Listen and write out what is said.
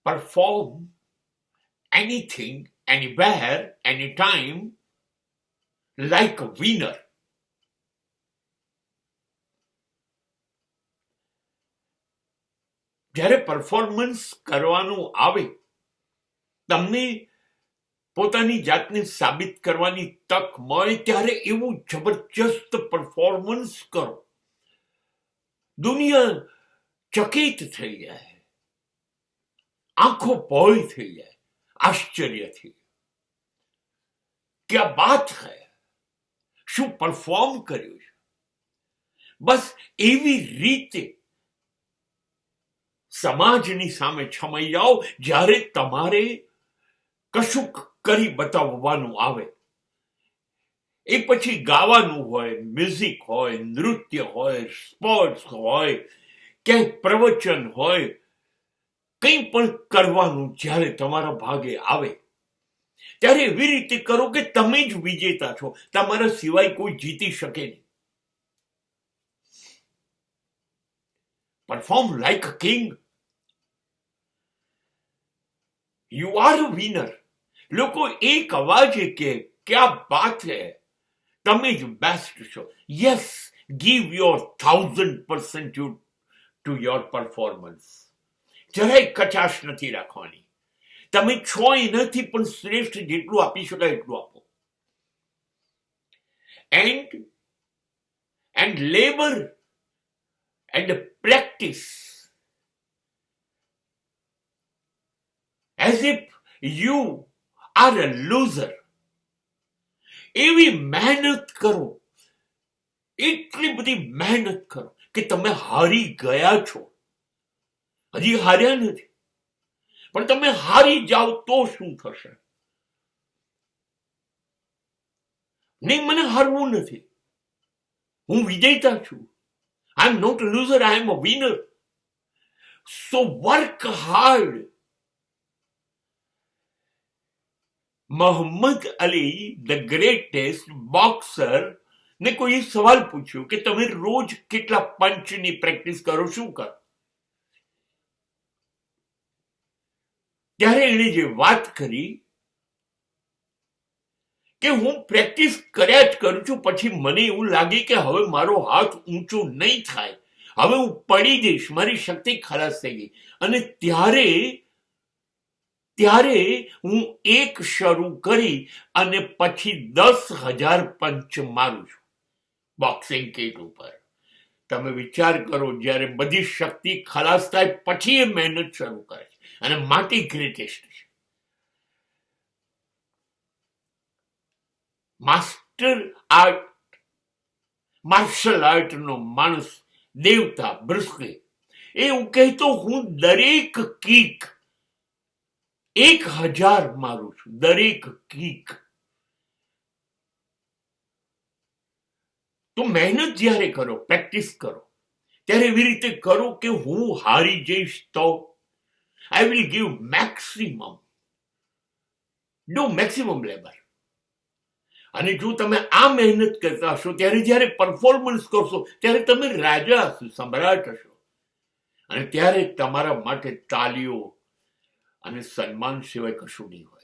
perform anything, anywhere, anytime, like a winner. જ્યારે performance કરવાનું આવે, તમને પોતાની જાતને સાબિત કરવાની તક મળે ત્યારે એવું જબરજસ્ત પરફોર્મન્સ કરો, દુનિયા ચકિત થઈ જાય, આંખો પોળી થઈ જાય આશ્ચર્યથી. ક્યા બાત હૈ, શું પરફોર્મ કર્યું છે. બસ એવી રીતે સમાજની સામે છમાઈ જાઓ જ્યારે તમારે કશુંક કરી બતાવવાનું આવે. એ પછી ગાવાનું હોય, મ્યુઝિક હોય, નૃત્ય હોય, સ્પોર્ટ્સ હોય, ક્યાંક પ્રવચન હોય, કંઈ પણ કરવાનું જ્યારે તમારા ભાગે આવે ત્યારે એવી રીતે કરો કે તમે જ વિજેતા છો, તમારા સિવાય કોઈ જીતી શકે નહીં. Perform like a king. You are a winner. લોકો એક અવાજે કે ક્યા બાત હૈ, તમે જ બેસ્ટ છો. Yes, give your 1000% to your performance. જરાય કચાશ નથી રાખવાની. તમે છો એનાથી પણ શ્રેષ્ઠ જેટલું આપી શકાય એટલું આપો. And labour and practice as if you are a loser. એવી મહેનત કરો, એટલી બધી મહેનત કરો કે તમે હારી ગયા છો. હજી હાર્યા નથી, પણ તમે હારી જાઓ તો શું થશે? નહીં, મને હારવું નથી, હું વિજેતા છું. I am not a loser, I am a winner. So work hard. Muhammad Ali, the greatest boxer, ને કોઈ સવાલ પૂછ્યો કે તમે રોજ કેટલા પંચની પ્રેક્ટિસ કરો, શું કરો? ત્યારે એણે જે વાત કરી કે હું પ્રેક્ટિસ કર્યા જ કરું છું, પછી મને એવું લાગે કે હવે મારો હાથ ઊંચો નહીં થાય, હવે હું પડી જઈશ, મારી શક્તિ ખલાસ થઈ ગઈ, અને ત્યારે હું એક શરૂ કરી અને પછી 10,000 પંચ મારું છું બોક્સિંગ કિટ ઉપર. તમે વિચાર કરો, જ્યારે બધી શક્તિ ખલાસ થાય પછી એ મહેનત શરૂ કરે છે, અને માટે ગ્રેટેસ્ટ છે. માર્શલ આર્ટનો માણસ, દેવતા બ્રુસલી, એવું કહેતો હું દરેક કિક 1000 મારું છું, દરેક કિક. તો મહેનત જ્યારે કરો, પ્રેક્ટિસ કરો, ત્યારે એવી રીતે કરો કે હું હારી જઈશ તો I will give maximum. Do maximum labour. અને જો તમે આ મહેનત કરતા હશો ત્યારે જ્યારે પરફોર્મન્સ કરશો ત્યારે તમે રાજા હશો, સમ્રાટ હશો, અને ત્યારે તમારા માટે તાલીઓ અને સન્માન સિવાય કશું નહીં હોય.